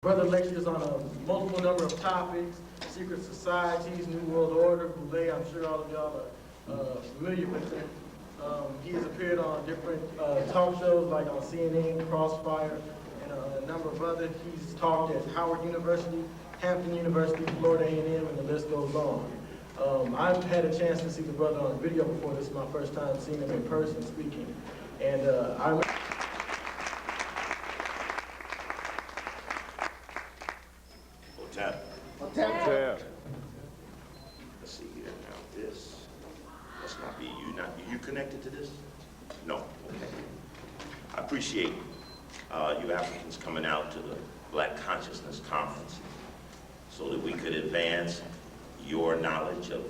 Brother lectures on a multiple number of topics: secret societies, New World Order, Boulay. I'm sure all of y'all are familiar with him. He has appeared on different talk shows like on CNN, Crossfire, and a number of others. He's talked at Howard University, Hampton University, Florida A&M, and the list goes on. I've had a chance to see the brother on video before. This is my first time seeing him in person speaking. And Tap. Let's see here now. This must not be you. Not you connected to this? No. Okay. I appreciate you Africans coming out to the Black Consciousness Conference so that we could advance your knowledge of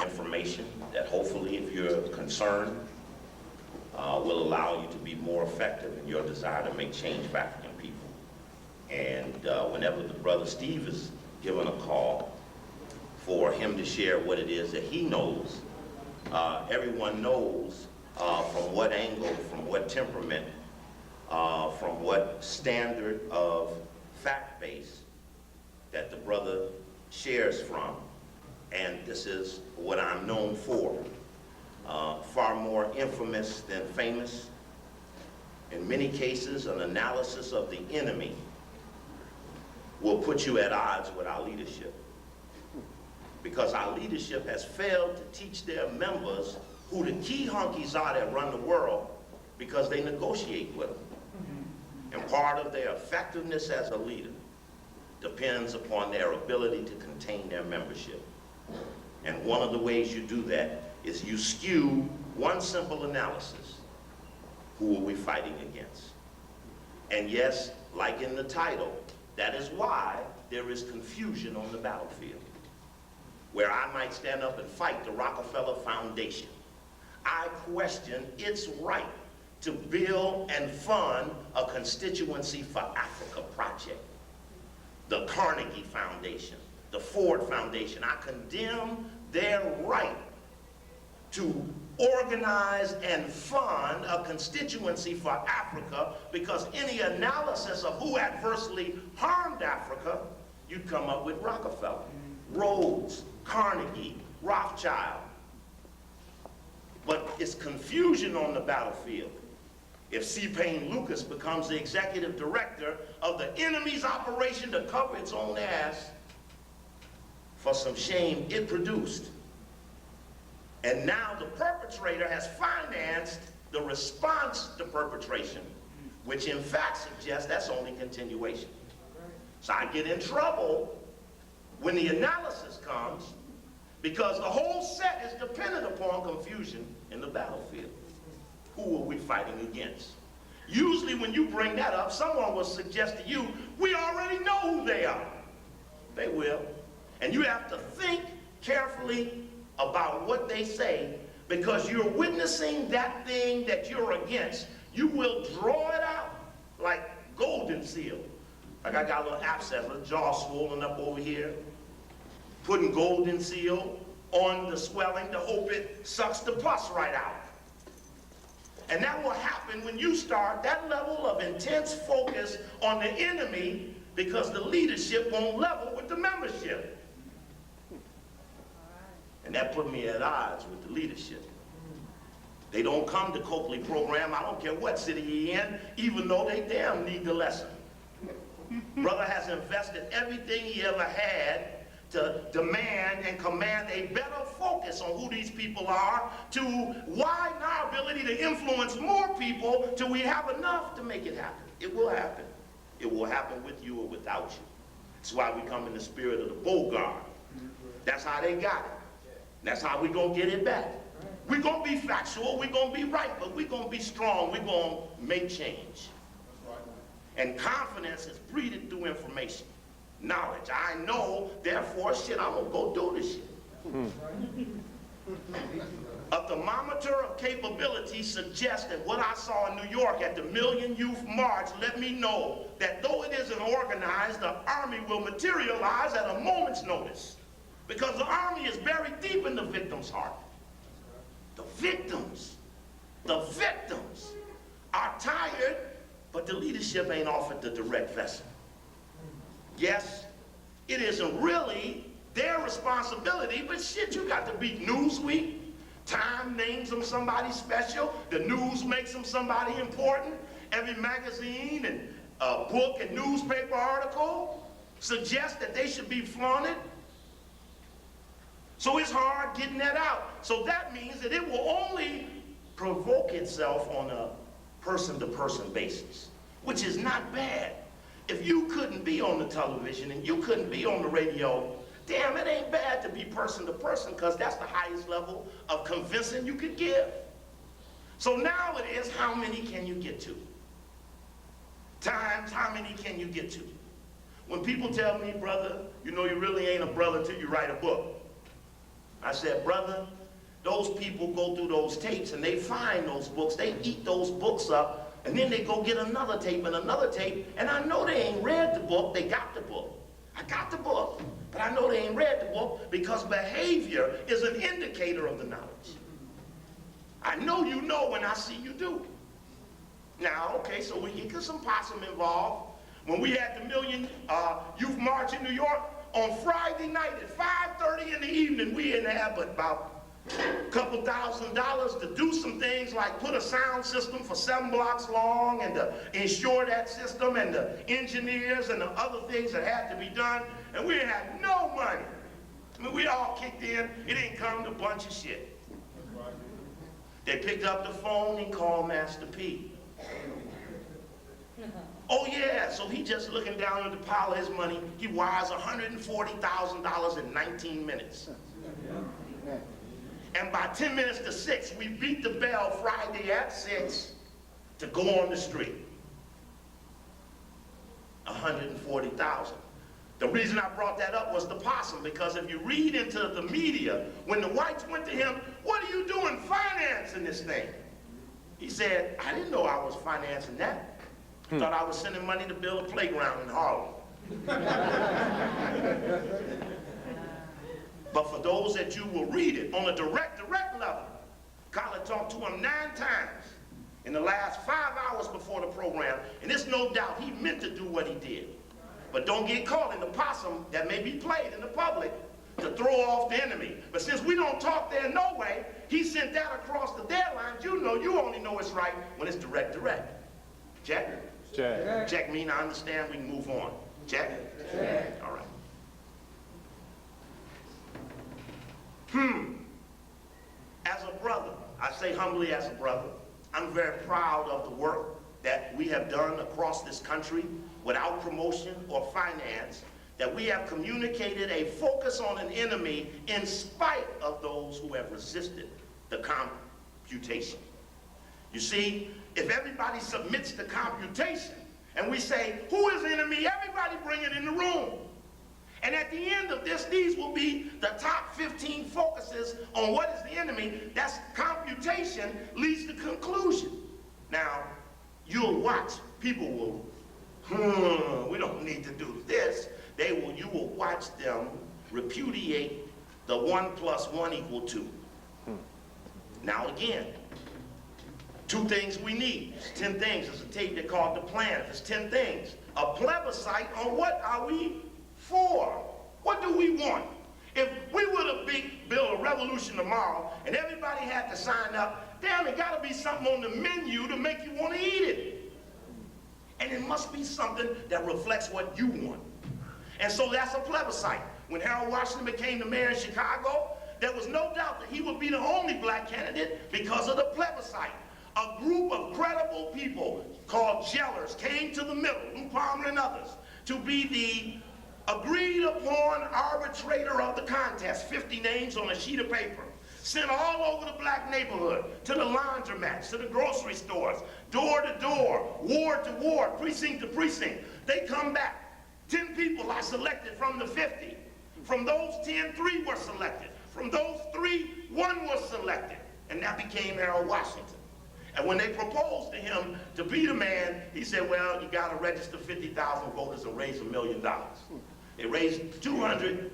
information that hopefully, if you're concerned, will allow you to be more effective in your desire to make change for African people. And whenever the brother Steve is given a call for him to share what it is that he knows, everyone knows from what angle, from what temperament, from what standard of fact base that the brother shares from. And this is what I'm known for. Far more infamous than famous. In many cases, an analysis of the enemy will put you at odds with our leadership, because our leadership has failed to teach their members who the key honkies are that run the world, because they negotiate with them. And part of their effectiveness as a leader depends upon their ability to contain their membership. And one of the ways you do that is you skew one simple analysis: who are we fighting against? And yes, like in the title, that is why there is confusion on the battlefield. Where I might stand up and fight the Rockefeller Foundation, I question its right to build and fund a Constituency for Africa project. The Carnegie Foundation, the Ford Foundation, I condemn their right to organize and fund a constituency for Africa, because any analysis of who adversely harmed Africa, you'd come up with Rockefeller, Rhodes, Carnegie, Rothschild. But it's confusion on the battlefield. If C. Payne Lucas becomes the executive director of the enemy's operation to cover its own ass for some shame it produced, and now the perpetrator has financed the response to perpetration, which in fact suggests that's only continuation. So I get in trouble when the analysis comes, because the whole set is dependent upon confusion in the battlefield. Who are we fighting against? Usually when you bring that up, someone will suggest to you, we already know who they are. They will. And you have to think carefully about what they say, because you're witnessing that thing that you're against. You will draw it out like golden seal. Like I got a little abscess, a little jaw swollen up over here, putting golden seal on the swelling to hope it sucks the pus right out. And that will happen when you start that level of intense focus on the enemy, because the leadership won't level with the membership. And that put me at odds with the leadership. They don't come to Coakley program, I don't care what city you're in, even though they damn need the lesson. Brother has invested everything he ever had to demand and command a better focus on who these people are, to widen our ability to influence more people till we have enough to make it happen. It will happen. It will happen with you or without you. That's why we come in the spirit of the Bogart. That's how they got it. That's how we're going to get it back. We're going to be factual, we're going to be right, but we're going to be strong, we're going to make change. And confidence is breeded through information, knowledge. I know, therefore, shit, I'm going to go do this shit. A thermometer of capability suggests that what I saw in New York at the Million Youth March let me know that though it isn't organized, the Army will materialize at a moment's notice. Because the Army is buried deep in the victim's heart. The victims are tired, but the leadership ain't offered the direct vessel. Yes, it isn't really their responsibility, but shit, you got to beat Newsweek. Time names them somebody special. The news makes them somebody important. Every magazine and book and newspaper article suggests that they should be flaunted. So it's hard getting that out. So that means that it will only provoke itself on a person-to-person basis, which is not bad. If you couldn't be on the television and you couldn't be on the radio, damn, it ain't bad to be person-to-person, because that's the highest level of convincing you could give. So now it is, how many can you get to? Times, how many can you get to? When people tell me, brother, you know you really ain't a brother till you write a book. I said, brother, those people go through those tapes and they find those books, they eat those books up, and then they go get another tape and another tape, and I know they ain't read the book, they got the book. I got the book, but I know they ain't read the book, because behavior is an indicator of the knowledge. I know you know when I see you do. Now, okay, so we get some possum involved. When we had the Million Youth March in New York, on Friday night at 5:30 in the evening, we didn't have but about a couple $1,000 to do some things like put a sound system for 7 blocks long and to insure that system and the engineers and the other things that had to be done, and we had no money. I mean, we all kicked in. It didn't come to a bunch of shit. They picked up the phone and called Master P. Oh yeah, so he just looking down at the pile of his money, he wires $140,000 in 19 minutes. And by 10 minutes to 6, we beat the bell Friday at 6 to go on the street. 140,000. The reason I brought that up was the possum, because if you read into the media, when the whites went to him, what are you doing financing this thing? He said, I didn't know I was financing that. Thought I was sending money to build a playground in Harlem. But for those that you will read it on a direct level, Colin talked to him 9 times in the last 5 hours before the program, and there's no doubt he meant to do what he did. But don't get caught in the possum that may be played in the public to throw off the enemy. But since we don't talk there no way, he sent that across the deadlines. You know, you only know it's right when it's direct. Check? Check. Check mean I understand, we can move on. Check? Check. All right. As a brother, I say humbly as a brother, I'm very proud of the work that we have done across this country without promotion or finance, that we have communicated a focus on an enemy in spite of those who have resisted the computation. You see, if everybody submits the computation and we say, who is the enemy? Everybody bring it in the room. And at the end of this, these will be the top 15 focuses on what is the enemy. That's computation leads to conclusion. Now, you'll watch. People will, we don't need to do this. You will watch them repudiate the 1 + 1 = 2. Now again, 2 things we need. It's 10 things. There's a tape they call it the plan. There's 10 things. A plebiscite on what are we for? What do we want? If we were to build a revolution tomorrow and everybody had to sign up, damn, it got to be something on the menu to make you want to eat it. And it must be something that reflects what you want. And so that's a plebiscite. When Harold Washington became the mayor in Chicago, there was no doubt that he would be the only black candidate because of the plebiscite. A group of credible people called jellers came to the middle, Lou Palmer and others, to be the agreed upon arbitrator of the contest. 50 names on a sheet of paper, sent all over the black neighborhood, to the laundromats, to the grocery stores, door to door, ward to ward, precinct to precinct. They come back. 10 people are selected from the 50. From those 10, 3 were selected. From those 3, 1 was selected. And that became Harold Washington. And when they proposed to him to be the man, he said, well, you got to register 50,000 voters and raise $1 million. They raised 200,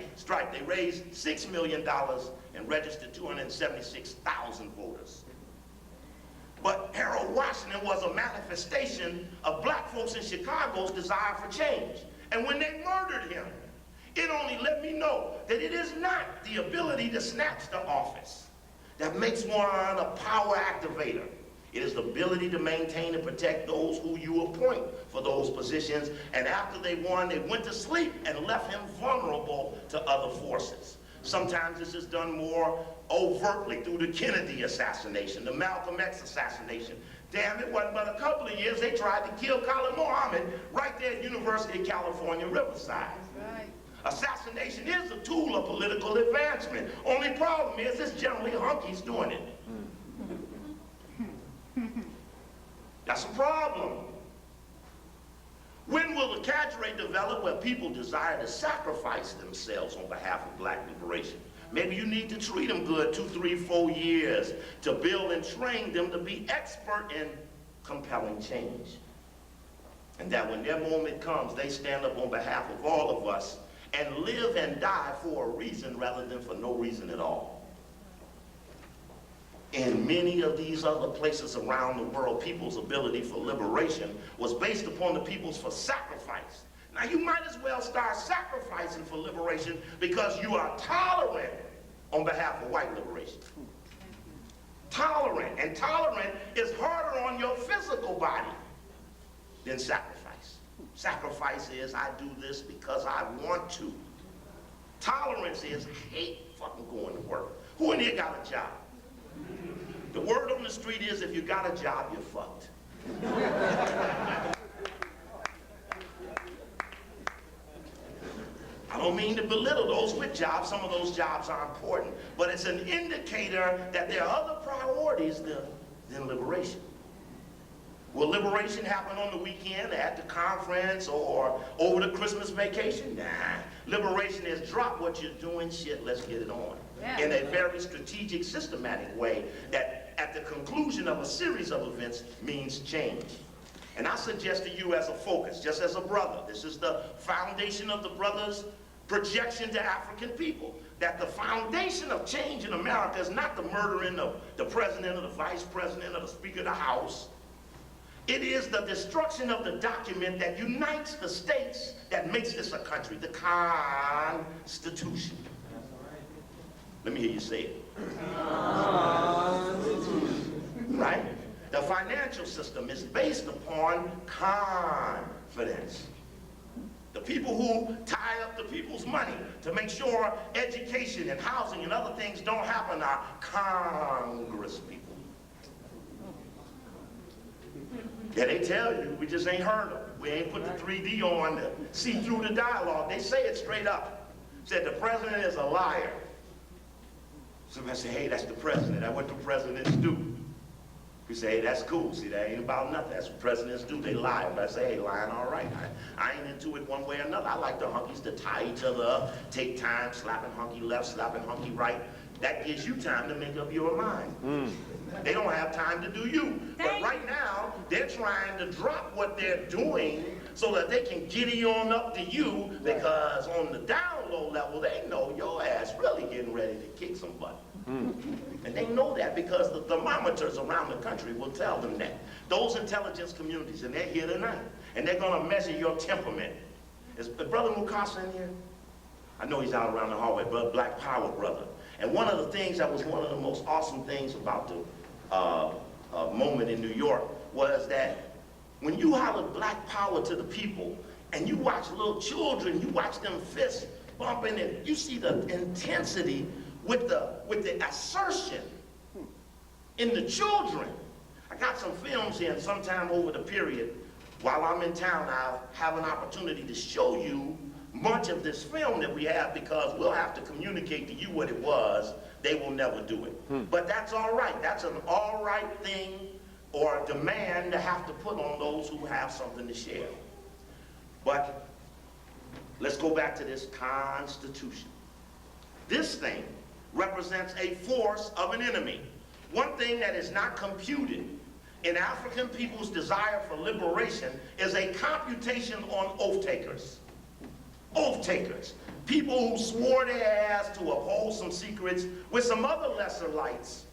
they raised $6 million and registered 276,000 voters. But Harold Washington was a manifestation of black folks in Chicago's desire for change. And when they murdered him. It only let me know that it is not the ability to snatch the office that makes one a power activator. It is the ability to maintain and protect those who you appoint for those positions. And after they won, they went to sleep and left him vulnerable to other forces. Sometimes this is done more overtly through the Kennedy assassination, the Malcolm X assassination. Damn, it wasn't but a couple of years they tried to kill Colin Mohammed right there at University of California, Riverside. That's right. Assassination is a tool of political advancement. Only problem is it's generally hunkies doing it. That's a problem. When will the cadre develop where people desire to sacrifice themselves on behalf of black liberation? Maybe you need to treat them good 2, 3, 4 years to build and train them to be expert in compelling change. And that when their moment comes, they stand up on behalf of all of us and live and die for a reason rather than for no reason at all. In many of these other places around the world, people's ability for liberation was based upon the people's for sacrifice. Now you might as well start sacrificing for liberation because you are tolerant on behalf of white liberation. Tolerant, and tolerant is harder on your physical body than sacrifice. Sacrifice is I do this because I want to. Tolerance is I hate fucking going to work. Who in here got a job? The word on the street is if you got a job, you're fucked. I don't mean to belittle those with jobs. Some of those jobs are important. But it's an indicator that there are other priorities than liberation. Will liberation happen on the weekend at the conference or over the Christmas vacation? Nah. Liberation is drop what you're doing, shit, let's get it on. Yeah. In a very strategic, systematic way that at the conclusion of a series of events means change. And I suggest to you as a focus, just as a brother, this is the foundation of the brother's projection to African people, that the foundation of change in America is not the murdering of the president or the vice president or the speaker of the house. It is the destruction of the document that unites the states that makes this a country, the Constitution. Let me hear you say it. Right? The financial system is based upon confidence. The people who tie up the people's money to make sure education and housing and other things don't happen are Congress people. Yeah, they tell you, we just ain't heard them. We ain't put the 3D on to see through the dialogue. They say it straight up. Said the president is a liar. Somebody say, hey, that's the president. That's what the presidents do. We say, hey, that's cool. See, that ain't about nothing. That's what presidents do. They lie. But I say, hey, lying, all right. I ain't into it one way or another. I like the hunkies to tie each other up, take time, slapping hunky left, slapping hunky right. That gives you time to make up your mind. They don't have time to do you. But right now, they're trying to drop what they're doing so that they can giddy on up to you, because on the down low level, they know your ass really getting ready to kick some butt. And they know that because the thermometers around the country will tell them that. Those intelligence communities, and they're here tonight, and they're going to measure your temperament. Is Brother Mukasa in here? I know he's out around the hallway, but Black Power brother. And one of the things that was one of the most awesome things about the moment in New York was that when you hollered Black Power to the people, and you watch little children, you watch them fists bumping, and you see the intensity with the assertion in the children. I got some films in sometime over the period. While I'm in town, I'll have an opportunity to show you much of this film that we have, because we'll have to communicate to you what it was. They will never do it. But that's all right. That's an all right thing or a demand to have to put on those who have something to share. But let's go back to this Constitution. This thing represents a force of an enemy. One thing that is not computed in African people's desire for liberation is a computation on oath takers. Oath takers. People who swore their ass to uphold some secrets with some other lesser lights,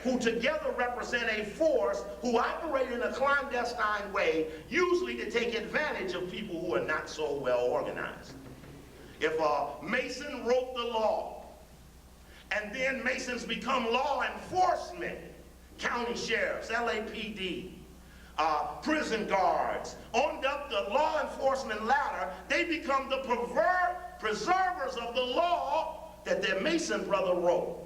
who together represent a force who operate in a clandestine way, usually to take advantage of people who are not so well organized. If a Mason wrote the law, and then Masons become law enforcement, county sheriffs, LAPD, prison guards, on up the law enforcement ladder, they become the preservers of the law that their Mason brother wrote.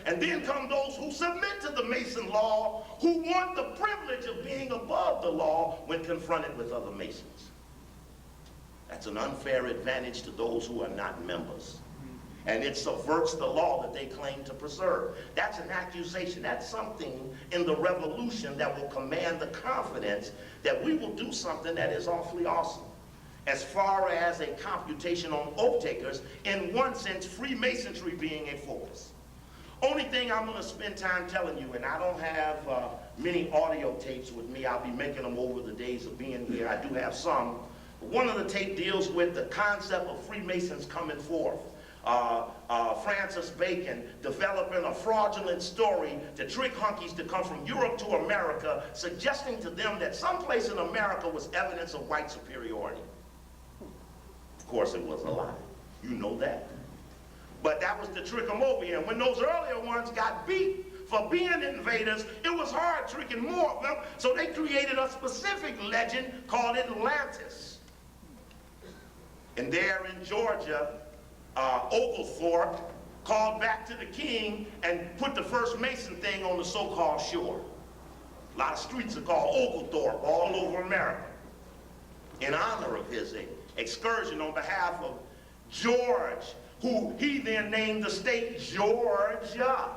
And then come those who submit to the Mason law, who want the privilege of being above the law when confronted with other Masons. That's an unfair advantage to those who are not members. And it subverts the law that they claim to preserve. That's an accusation. That's something in the revolution that will command the confidence that we will do something that is awfully awesome. As far as a computation on oath takers, in one sense, Freemasonry being a focus. Only thing I'm going to spend time telling you, and I don't have many audio tapes with me. I'll be making them over the days of being here. I do have some. But one of the tape deals with the concept of Freemasons coming forth. Francis Bacon developing a fraudulent story to trick hunkies to come from Europe to America, suggesting to them that someplace in America was evidence of white superiority. Of course, it was a lie. You know that. But that was to trick them over here. And when those earlier ones got beat for being invaders, it was hard tricking more of them, so they created a specific legend called Atlantis. And there in Georgia, Oglethorpe called back to the king and put the first Mason thing on the so-called shore. A lot of streets are called Oglethorpe all over America in honor of his excursion on behalf of George, who he then named the state Georgia,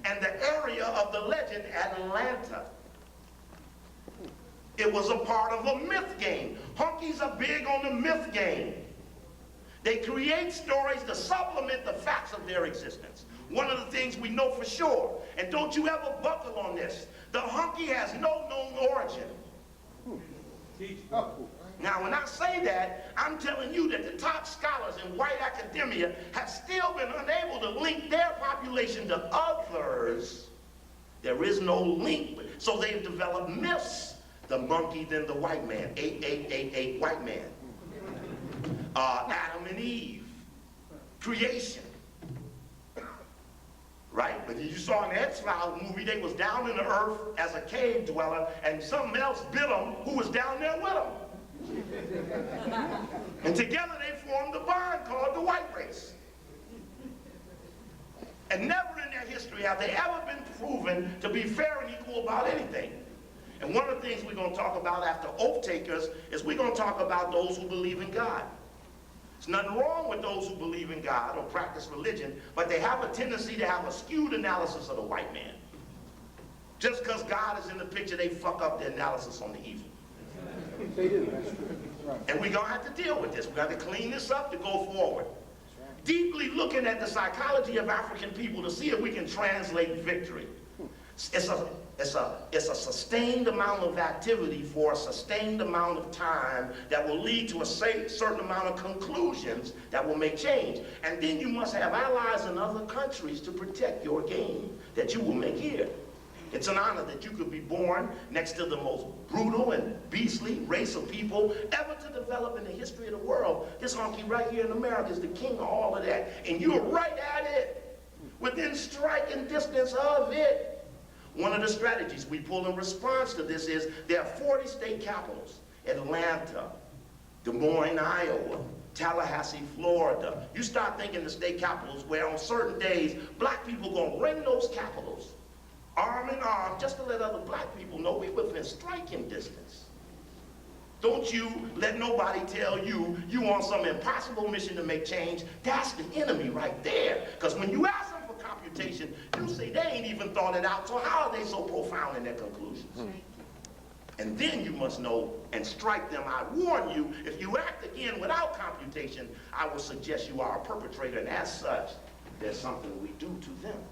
and the area of the legend Atlanta. It was a part of a myth game. Hunkies are big on the myth game. They create stories to supplement the facts of their existence. One of the things we know for sure, and don't you ever buckle on this, the hunky has no known origin. Now, when I say that, I'm telling you that the top scholars in white academia have still been unable to link their population to others. There is no link, so they've developed myths. The monkey, then the white man, 8888 white man. Adam and Eve, creation, right? But you saw in the X-Files movie, they was down in the earth as a cave dweller, and something else bit them who was down there with them. And together they formed a bond called the white race. And never in their history have they ever been proven to be fair and equal about anything. And one of the things we're going to talk about after oath takers is we're going to talk about those who believe in God. There's nothing wrong with those who believe in God or practice religion, but they have a tendency to have a skewed analysis of the white man. Just because God is in the picture, they fuck up the analysis on the evil. They do, that's true. Right. And we're going to have to deal with this. We're going to have to clean this up to go forward. Deeply looking at the psychology of African people to see if we can translate victory. It's a sustained amount of activity for a sustained amount of time that will lead to a certain amount of conclusions that will make change. And then you must have allies in other countries to protect your game that you will make here. It's an honor that you could be born next to the most brutal and beastly race of people ever to develop in the history of the world. This honky right here in America is the king of all of that. And you're right at it, within striking distance of it. One of the strategies we pull in response to this is there are 40 state capitals: Atlanta, Des Moines, Iowa, Tallahassee, Florida. You start thinking the state capitals where on certain days black people are going to ring those capitals arm in arm just to let other black people know we're within striking distance. Don't you let nobody tell you you on some impossible mission to make change. That's the enemy right there. Because when you ask them for computation, you say they ain't even thought it out, so how are they so profound in their conclusions? And then you must know and strike them. I warn you, if you act again without computation, I will suggest you are a perpetrator, and as such, there's something we do to them.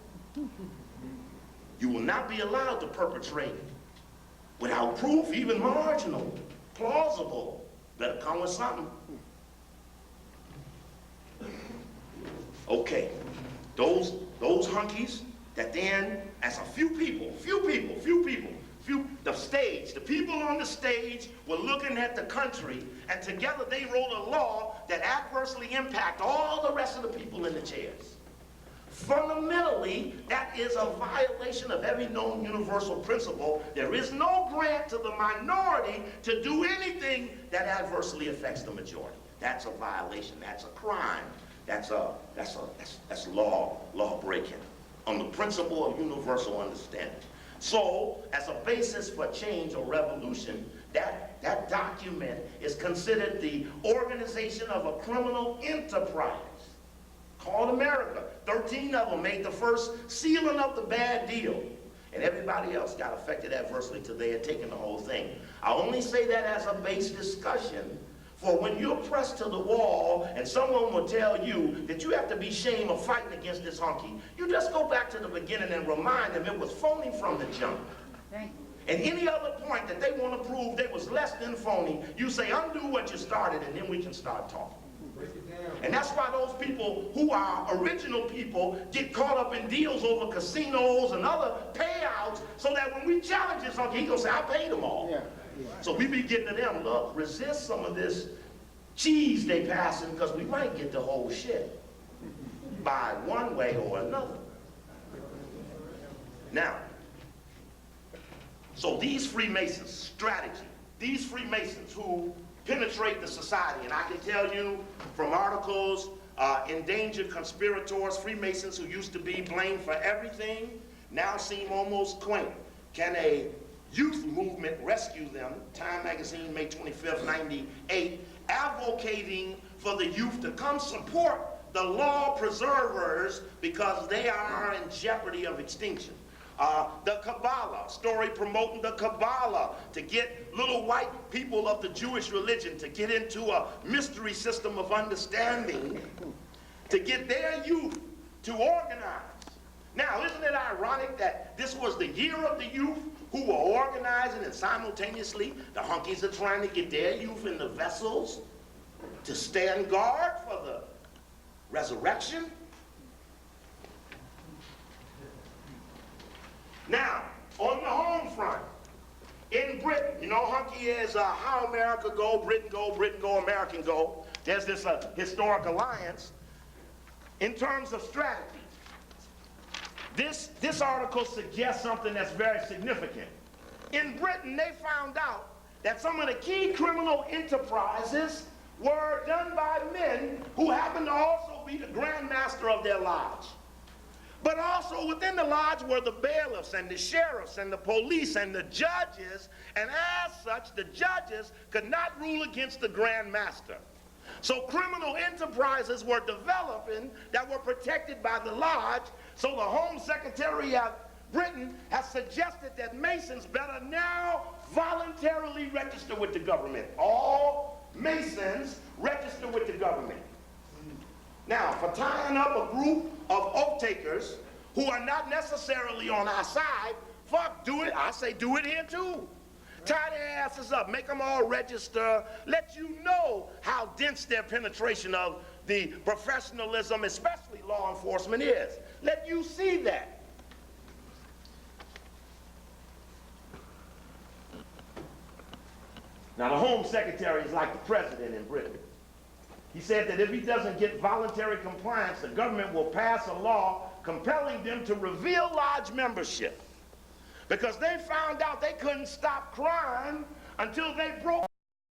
You will not be allowed to perpetrate without proof, even marginal, plausible. Better come with something. Okay, those hunkies that then, as a few people, the people on the stage were looking at the country, and together they wrote a law that adversely impact all the rest of the people in the chairs. Fundamentally, that is a violation of every known universal principle. There is no grant to the minority to do anything that adversely affects the majority. That's a violation. That's a crime. That's law breaking on the principle of universal understanding. So, as a basis for change or revolution, that document is considered the organization of a criminal enterprise called America. 13 of them made the first sealing of the bad deal, and everybody else got affected adversely till they had taken the whole thing. I only say that as a base discussion, for when you're pressed to the wall and someone will tell you that you have to be ashamed of fighting against this honky, you just go back to the beginning and remind them it was phony from the jump. And any other point that they want to prove they was less than phony, you say undo what you started and then we can start talking. And that's why those people who are original people get caught up in deals over casinos and other payouts, so that when we challenge this honky, he's going to say, I paid them all. Yeah. So we be getting to them, look, resist some of this cheese they passing, because we might get the whole shit by one way or another. Now, so these Freemasons, strategy, these Freemasons who penetrate the society, and I can tell you from articles, endangered conspirators, Freemasons who used to be blamed for everything, now seem almost quaint. Can a youth movement rescue them? Time magazine, May 25th, 98, advocating for the youth to come support the law preservers because they are in jeopardy of extinction. The Kabbalah, story promoting the Kabbalah to get little white people of the Jewish religion to get into a mystery system of understanding, to get their youth to organize. Now, isn't it ironic that this was the year of the youth who were organizing, and simultaneously the honkies are trying to get their youth in the vessels to stand guard for the resurrection? Now, on the home front, in Britain, you know, honky is how America go, Britain go, Britain go, American go. There's this historic alliance. In terms of strategy, this article suggests something that's very significant. In Britain, they found out that some of the key criminal enterprises were done by men who happened to also be the Grand Master of their lodge. But also within the lodge were the bailiffs and the sheriffs and the police and the judges, and as such, the judges could not rule against the Grand Master. So criminal enterprises were developing that were protected by the lodge. So the Home Secretary of Britain has suggested that Masons better now voluntarily register with the government. All Masons register with the government. Now, for tying up a group of oath takers who are not necessarily on our side, fuck, do it. I say do it here too. Tie their asses up, make them all register, let you know how dense their penetration of the professionalism, especially law enforcement, is. Let you see that. Now, the Home Secretary is like the president in Britain. He said that if he doesn't get voluntary compliance, the government will pass a law compelling them to reveal lodge membership. Because they found out they couldn't stop crime until they broke